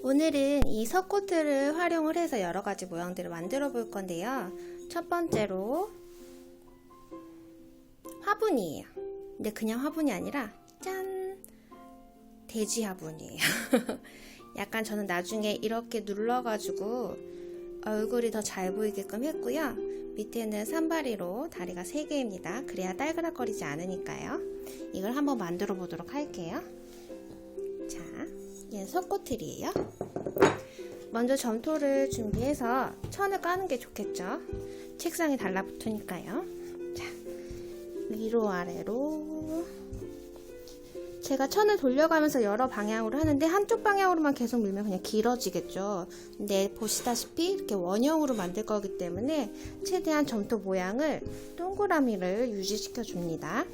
오늘은 이 석고트를 활용을 해서 여러가지 모양들을 만들어 볼 건데요. 첫 번째로 화분이에요. 근데 그냥 화분이 아니라 짠! 돼지 화분이에요. 약간 저는 나중에 이렇게 눌러가지고 얼굴이 더 잘 보이게끔 했고요. 밑에는 산바리로 다리가 3개입니다. 그래야 딸그락거리지 않으니까요. 이걸 한번 만들어 보도록 할게요. 자, 얘는 석고틀이에요. 먼저 점토를 준비해서 천을 까는 게 좋겠죠. 책상에 달라붙으니까요. 자, 위로 아래로 제가 천을 돌려가면서 여러 방향으로 하는데 한쪽 방향으로만 계속 밀면 그냥 길어지겠죠. 근데 보시다시피 이렇게 원형으로 만들 거기 때문에 최대한 점토 모양을 동그라미를 유지시켜 줍니다.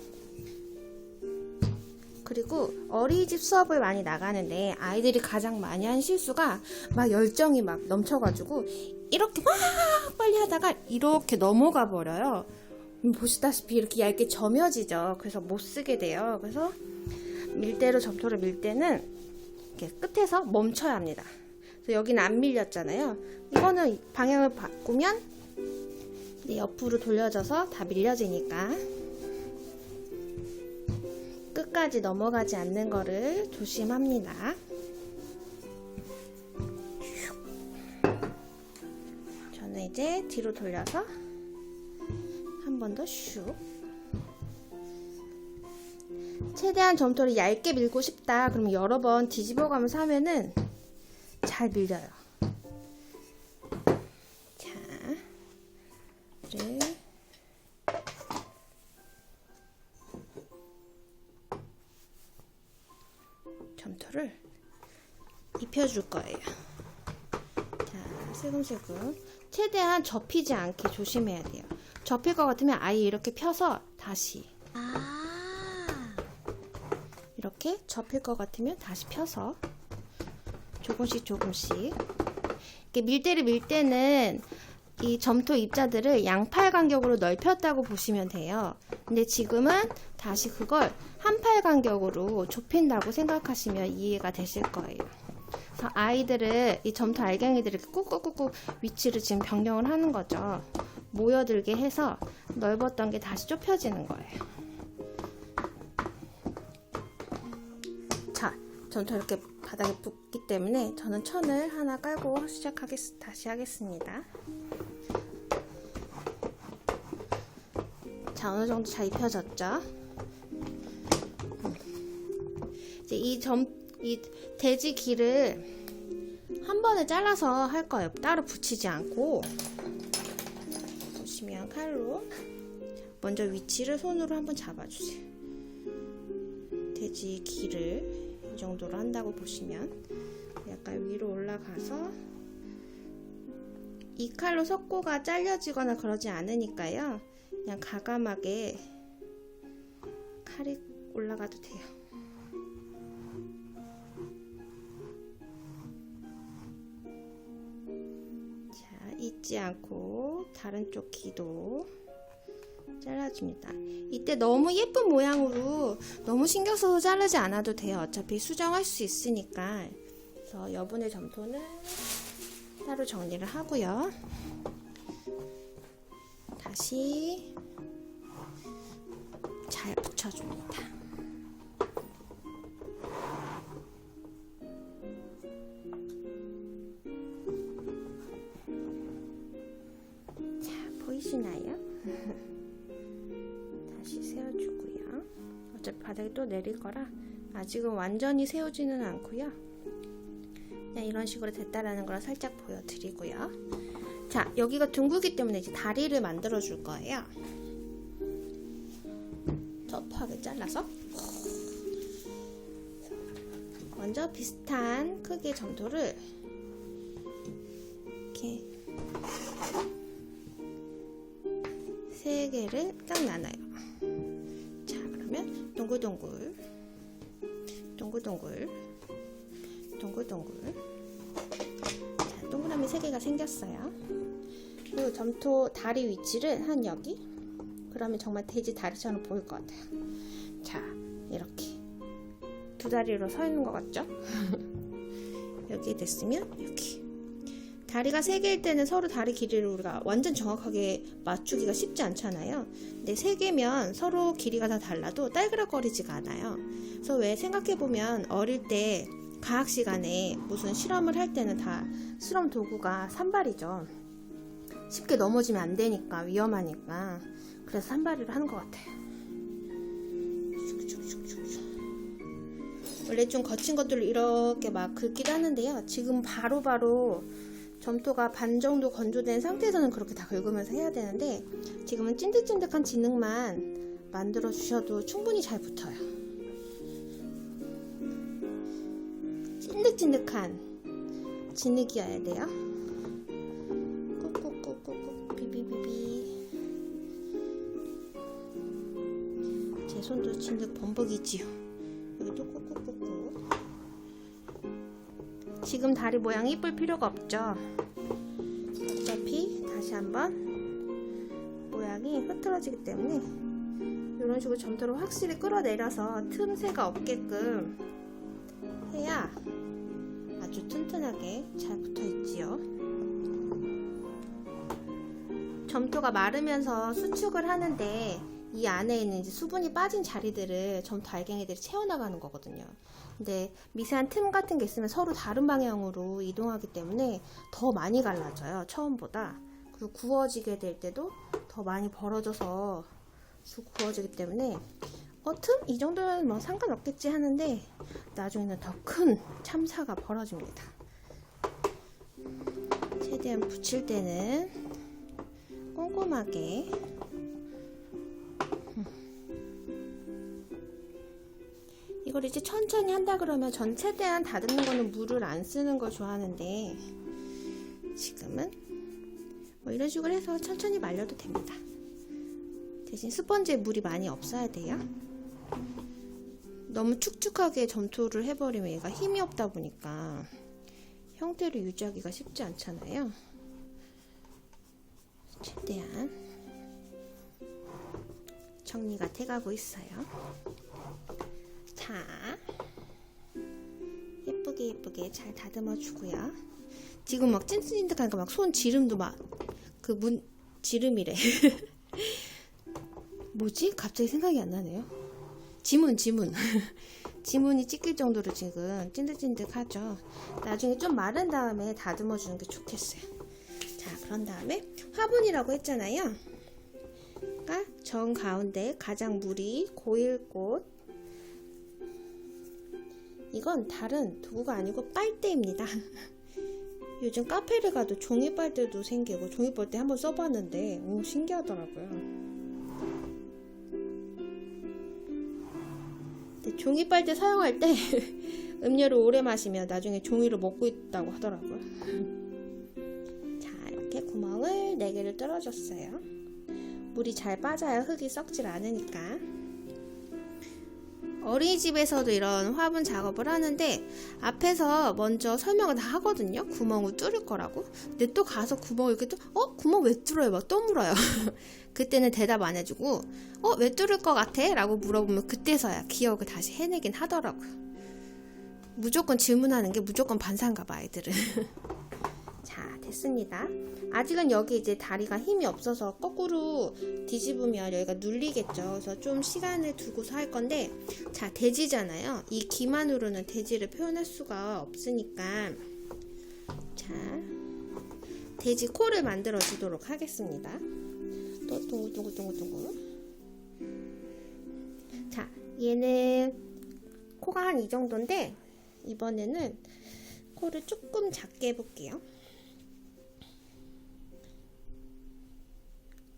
그리고 어린이집 수업을 많이 나가는데 아이들이 가장 많이 한 실수가 막 열정이 막 넘쳐가지고 이렇게 막 빨리 하다가 이렇게 넘어가 버려요. 보시다시피 이렇게 얇게 점여지죠. 그래서 못 쓰게 돼요. 그래서 밀대로 점토를 밀 때는 이렇게 끝에서 멈춰야 합니다. 그래서 여기는 안 밀렸잖아요. 이거는 방향을 바꾸면 이제 옆으로 돌려져서 다 밀려지니까 끝까지 넘어가지 않는 거를 조심합니다. 저는 이제 뒤로 돌려서 한 번 더 슉. 최대한 점토를 얇게 밀고 싶다. 그러면 여러 번 뒤집어 가면서 하면은 잘 밀려요. 자, 점토를 입혀줄 거예요. 자, 슬금슬금. 최대한 접히지 않게 조심해야 돼요. 접힐 것 같으면 아예 이렇게 펴서 다시. 이렇게 접힐 것 같으면 다시 펴서 조금씩 이렇게 밀대를 밀 때는 이 점토 입자들을 양팔 간격으로 넓혔다고 보시면 돼요. 근데 지금은 다시 그걸 한팔 간격으로 좁힌다고 생각하시면 이해가 되실 거예요. 그래서 아이들을 이 점토 알갱이들을 꾹꾹꾹꾹 위치를 지금 변경을 하는 거죠. 모여들게 해서 넓었던 게 다시 좁혀지는 거예요. 자, 점토 이렇게 바닥에 붙기 때문에 저는 천을 하나 깔고 다시 하겠습니다. 자, 어느 정도 잘 입혀졌죠? 이제 이 돼지 귀를 한 번에 잘라서 할 거예요. 따로 붙이지 않고. 보시면 칼로 먼저 위치를 손으로 한번 잡아주세요. 돼지 귀를 이 정도로 한다고 보시면 약간 위로 올라가서 이 칼로 석고가 잘려지거나 그러지 않으니까요. 그냥 가감하게 칼이 올라가도 돼요. 자, 잊지 않고 다른 쪽 귀도 잘라줍니다. 이때 너무 예쁜 모양으로 너무 신경 써서 자르지 않아도 돼요. 어차피 수정할 수 있으니까. 그래서 여분의 점토는 따로 정리를 하고요. 다시 잘 붙여줍니다. 자, 보이시나요? 다시 세워주고요. 어차피 바닥에 또 내릴 거라 아직은 완전히 세우지는 않고요. 그냥 이런 식으로 됐다라는 걸 살짝 보여드리고요. 자, 여기가 둥글기 때문에 이제 다리를 만들어 줄 거예요. 터프하게 잘라서 먼저 비슷한 크기의 점토를 이렇게 3개를 딱 나눠요. 자, 그러면 동글동글 자, 동그라미 3개가 생겼어요. 그리고 점토 다리 위치를 한 여기, 그러면 정말 돼지 다리처럼 보일 것 같아요. 자, 이렇게 두 다리로 서 있는 것 같죠? 4개 됐으면 이렇게. 다리가 3개일 때는 서로 다리 길이를 우리가 완전 정확하게 맞추기가 쉽지 않잖아요. 근데 3개면 서로 길이가 다 달라도 딸그락거리지가 않아요. 그래서 왜 생각해보면 어릴 때 과학 시간에 무슨 실험을 할 때는 다 실험 도구가 산발이죠. 쉽게 넘어지면 안 되니까, 위험하니까. 그래서 산발이를 하는 것 같아요. 원래 좀 거친 것들을 이렇게 막 긁기도 하는데요. 지금 바로바로 점토가 반 정도 건조된 상태에서는 그렇게 다 긁으면서 해야 되는데, 지금은 찐득찐득한 진흙만 만들어 주셔도 충분히 잘 붙어요. 찐득찐득한 진흙이어야 돼요. 꾹꾹꾹꾹꾹 비비비비. 제 손도 진흙 범벅이지요. 여기도 꾹꾹꾹꾹. 지금 다리 모양 이쁠 필요가 없죠. 어차피 다시 한번 모양이 흐트러지기 때문에 이런 식으로 점토를 확실히 끌어내려서 틈새가 없게끔 해야 아주 튼튼하게 잘 붙어있지요. 점토가 마르면서 수축을 하는데 이 안에 있는 이제 수분이 빠진 자리들을 점토 알갱이들이 채워나가는 거거든요. 근데 미세한 틈 같은 게 있으면 서로 다른 방향으로 이동하기 때문에 더 많이 갈라져요, 처음보다. 그리고 구워지게 될 때도 더 많이 벌어져서 구워지기 때문에 틈? 이 정도는 뭐 상관없겠지 하는데 나중에는 더 큰 참사가 벌어집니다. 최대한 붙일 때는 꼼꼼하게. 이걸 이제 천천히 한다 그러면 전 최대한 다듬는 거는 물을 안 쓰는 걸 좋아하는데, 지금은 뭐 이런 식으로 해서 천천히 말려도 됩니다. 대신 스펀지에 물이 많이 없어야 돼요. 너무 축축하게 점토를 해버리면 얘가 힘이 없다 보니까 형태를 유지하기가 쉽지 않잖아요. 최대한 정리가 돼가고 있어요. 자, 예쁘게 잘 다듬어 주고요. 지금 막 찐득찐득하니까 막 손 지름도 막 지름이래. 뭐지? 갑자기 생각이 안 나네요. 지문. 지문이 찢길 정도로 지금 찐득찐득하죠. 나중에 좀 마른 다음에 다듬어 주는 게 좋겠어요. 자, 그런 다음에 화분이라고 했잖아요. 그러니까 정 가운데 가장 물이 고일 곳. 이건 다른 도구가 아니고 빨대입니다. 요즘 카페를 가도 종이 빨대도 생기고, 종이 빨대 한번 써봤는데 신기하더라고요. 근데 종이 빨대 사용할 때 음료를 오래 마시면 나중에 종이를 먹고 있다고 하더라고요. 자, 이렇게 구멍을 4개를 뚫어줬어요. 물이 잘 빠져야 흙이 썩질 않으니까. 어린이집에서도 이런 화분 작업을 하는데 앞에서 먼저 설명을 다 하거든요. 구멍을 뚫을 거라고. 근데 또 가서 구멍을 이렇게 구멍 왜 뚫어요? 막 또 물어요. 그때는 대답 안 해주고 왜 뚫을 것 같아? 라고 물어보면 그때서야 기억을 다시 해내긴 하더라고요. 무조건 질문하는 게 무조건 반사인가 봐, 아이들은. 자, 됐습니다. 아직은 여기 이제 다리가 힘이 없어서 거꾸로 뒤집으면 여기가 눌리겠죠. 그래서 좀 시간을 두고서 할 건데, 자, 돼지잖아요. 이 기만으로는 돼지를 표현할 수가 없으니까, 자, 돼지 코를 만들어 주도록 하겠습니다. 또 동글동글. 자, 얘는 코가 한 이 정도인데 이번에는 코를 조금 작게 해볼게요.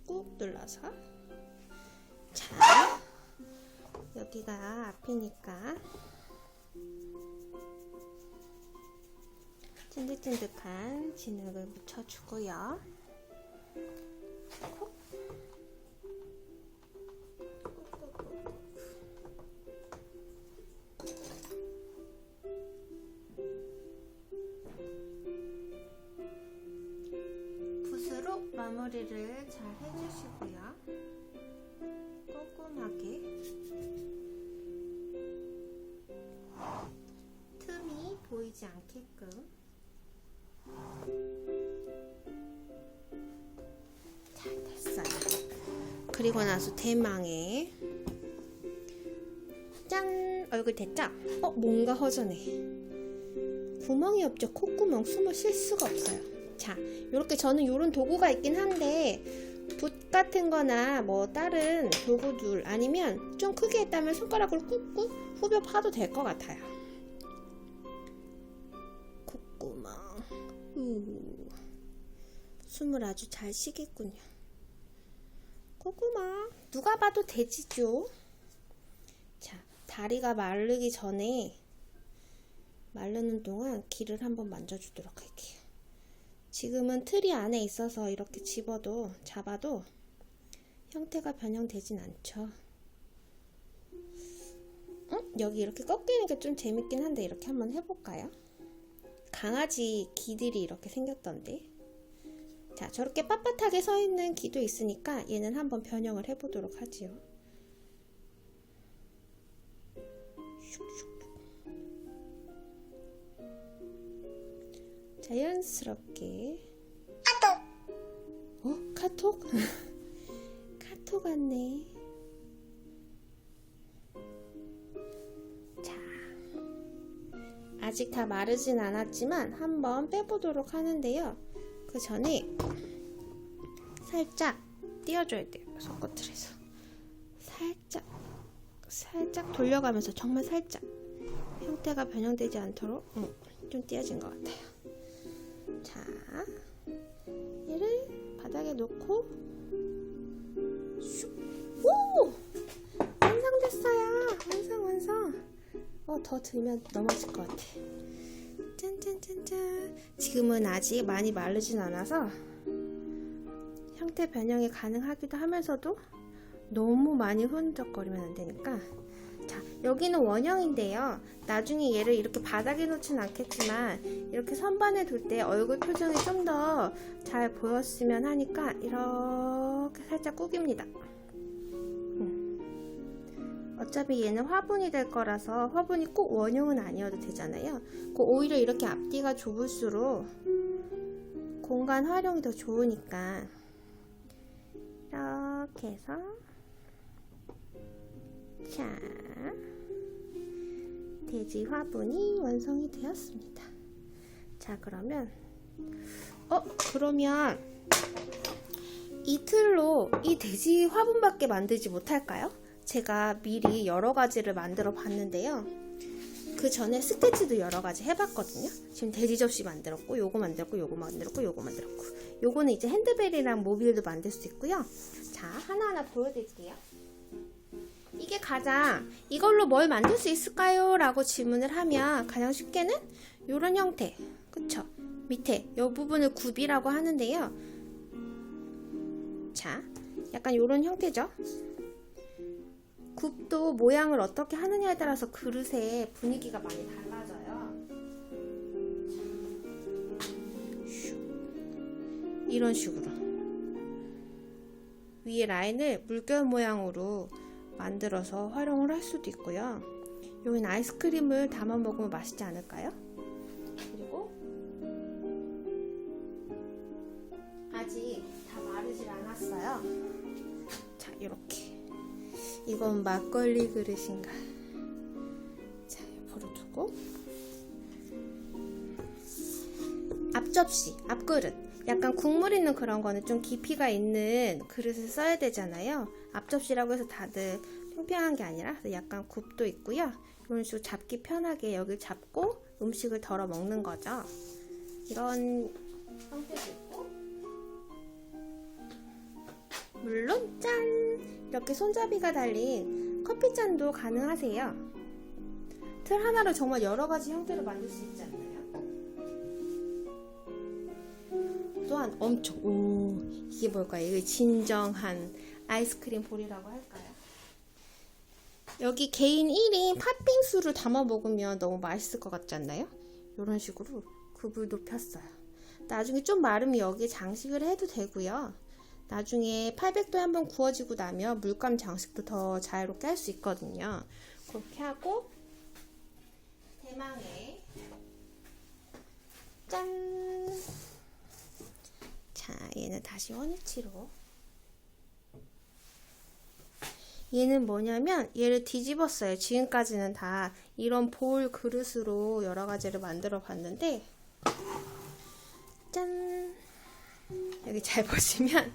꾹 눌러서. 자, 여기가 앞이니까 찐득찐득한 진흙을 묻혀주고요. 콕. 붓으로 마무리를 잘 해주시고요. 꼼꼼하게 틈이 보이지 않게끔. 그리고 나서 대망의 짠! 얼굴 됐죠? 뭔가 허전해. 구멍이 없죠? 콧구멍 숨을 쉴 수가 없어요. 자, 요렇게 저는 요런 도구가 있긴 한데 붓 같은 거나 뭐 다른 도구들 아니면 좀 크게 했다면 손가락으로 꾹꾹 후벼 파도 될 것 같아요. 콧구멍 숨을 아주 잘 쉬겠군요. 콧구멍 누가 봐도 돼지죠. 자, 다리가 마르기 전에 마르는 동안 귀를 한번 만져주도록 할게요. 지금은 틀이 안에 있어서 이렇게 잡아도 형태가 변형되진 않죠. 여기 이렇게 꺾이는 게 좀 재밌긴 한데 이렇게 한번 해볼까요? 강아지 귀들이 이렇게 생겼던데. 자, 저렇게 빳빳하게 서 있는 귀도 있으니까 얘는 한번 변형을 해보도록 하지요. 자연스럽게. 카톡! 카톡? 카톡 같네. 자, 아직 다 마르진 않았지만 한번 빼보도록 하는데요. 그 전에 살짝 띄워줘야 돼요. 손끝을해서 살짝 돌려가면서 정말 살짝 형태가 변형되지 않도록 좀 띄어진 것 같아요. 자, 얘를 바닥에 놓고 슉! 오! 완성됐어요. 완성. 더 들면 넘어질 것 같아. 짠짠짠짠. 지금은 아직 많이 마르진 않아서 형태 변형이 가능하기도 하면서도 너무 많이 흔적거리면 안 되니까. 자, 여기는 원형인데요. 나중에 얘를 이렇게 바닥에 놓진 않겠지만 이렇게 선반에 둘 때 얼굴 표정이 좀 더 잘 보였으면 하니까 이렇게 살짝 구깁니다. 어차피 얘는 화분이 될 거라서 화분이 꼭 원형은 아니어도 되잖아요. 오히려 이렇게 앞뒤가 좁을수록 공간 활용이 더 좋으니까 이렇게 해서 자, 돼지 화분이 완성이 되었습니다. 자, 그러면 이 틀로 이 돼지 화분밖에 만들지 못할까요? 제가 미리 여러 가지를 만들어 봤는데요. 그 전에 스케치도 여러 가지 해봤거든요. 지금 돼지 접시 만들었고, 요거 만들었고, 요거 만들었고, 요거 만들었고. 요거는 이제 핸드벨이랑 모빌도 만들 수 있고요. 자, 하나하나 보여드릴게요. 이게 이걸로 뭘 만들 수 있을까요? 라고 질문을 하면 가장 쉽게는 요런 형태, 그쵸? 밑에 이 부분을 굽이라고 하는데요. 자, 약간 요런 형태죠? 굽도 모양을 어떻게 하느냐에 따라서 그릇의 분위기가 많이 달라져요. 이런 식으로 위에 라인을 물결 모양으로 만들어서 활용을 할 수도 있고요. 여기는 아이스크림을 담아 먹으면 맛있지 않을까요? 그리고 아직 다 마르질 않았어요. 자, 이렇게. 이건 막걸리 그릇인가? 자, 옆으로 두고 앞접시, 앞그릇. 약간 국물 있는 그런 거는 좀 깊이가 있는 그릇을 써야 되잖아요. 앞접시라고 해서 다들 평평한 게 아니라 약간 굽도 있고요. 이런 식으로 잡기 편하게 여기 잡고 음식을 덜어 먹는 거죠. 이런 형태도 있고, 물론 짠! 이렇게 손잡이가 달린 커피잔도 가능하세요. 틀 하나로 정말 여러 가지 형태로 만들 수 있지 않나요? 또한 이게 뭘까요? 이게 진정한 아이스크림 볼이라고 할까요? 여기 개인 1인 팥빙수를 담아 먹으면 너무 맛있을 것 같지 않나요? 이런 식으로 굽을 높였어요. 나중에 좀 마르면 여기에 장식을 해도 되고요. 나중에 800도에 한번 구워지고 나면 물감 장식도 더 자유롭게 할 수 있거든요. 그렇게 하고 대망의 짠! 자, 얘는 다시 원위치로 얘는 뭐냐면 얘를 뒤집었어요. 지금까지는 다 이런 볼 그릇으로 여러 가지를 만들어 봤는데, 짠! 여기 잘 보시면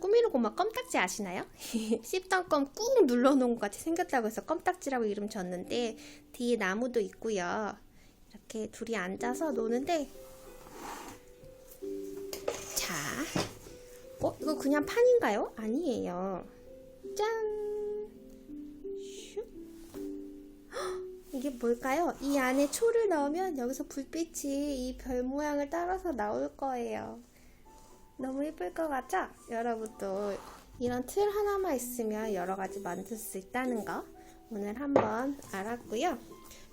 꾸미는 고마 껌딱지 아시나요? 씹던 껌 꾹 눌러놓은 것 같이 생겼다고 해서 껌딱지라고 이름 줬는데, 뒤에 나무도 있고요. 이렇게 둘이 앉아서 노는데, 자, 이거 그냥 판인가요? 아니에요. 짠! 슉. 헉, 이게 뭘까요? 이 안에 초를 넣으면 여기서 불빛이 이 별 모양을 따라서 나올 거예요. 너무 예쁠 것 같죠? 여러분도 이런 틀 하나만 있으면 여러 가지 만들 수 있다는 거 오늘 한번 알았고요.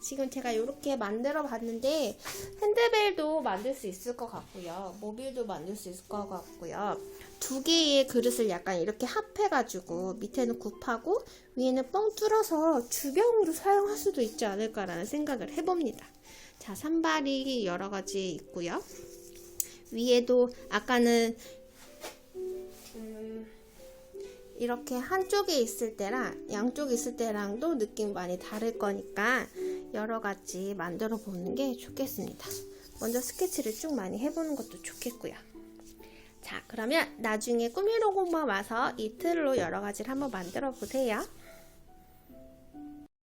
지금 제가 이렇게 만들어 봤는데 핸드벨도 만들 수 있을 것 같고요. 모빌도 만들 수 있을 것 같고요. 두 개의 그릇을 약간 이렇게 합해가지고 밑에는 굽하고 위에는 뻥 뚫어서 주병으로 사용할 수도 있지 않을까라는 생각을 해봅니다. 자, 산발이 여러 가지 있고요. 위에도 아까는 이렇게 한쪽에 있을 때랑 양쪽에 있을 때랑도 느낌 많이 다를 거니까 여러 가지 만들어 보는 게 좋겠습니다. 먼저 스케치를 쭉 많이 해보는 것도 좋겠고요. 자, 그러면 나중에 꾸미는 곳만 와서 이 틀로 여러 가지를 한번 만들어 보세요.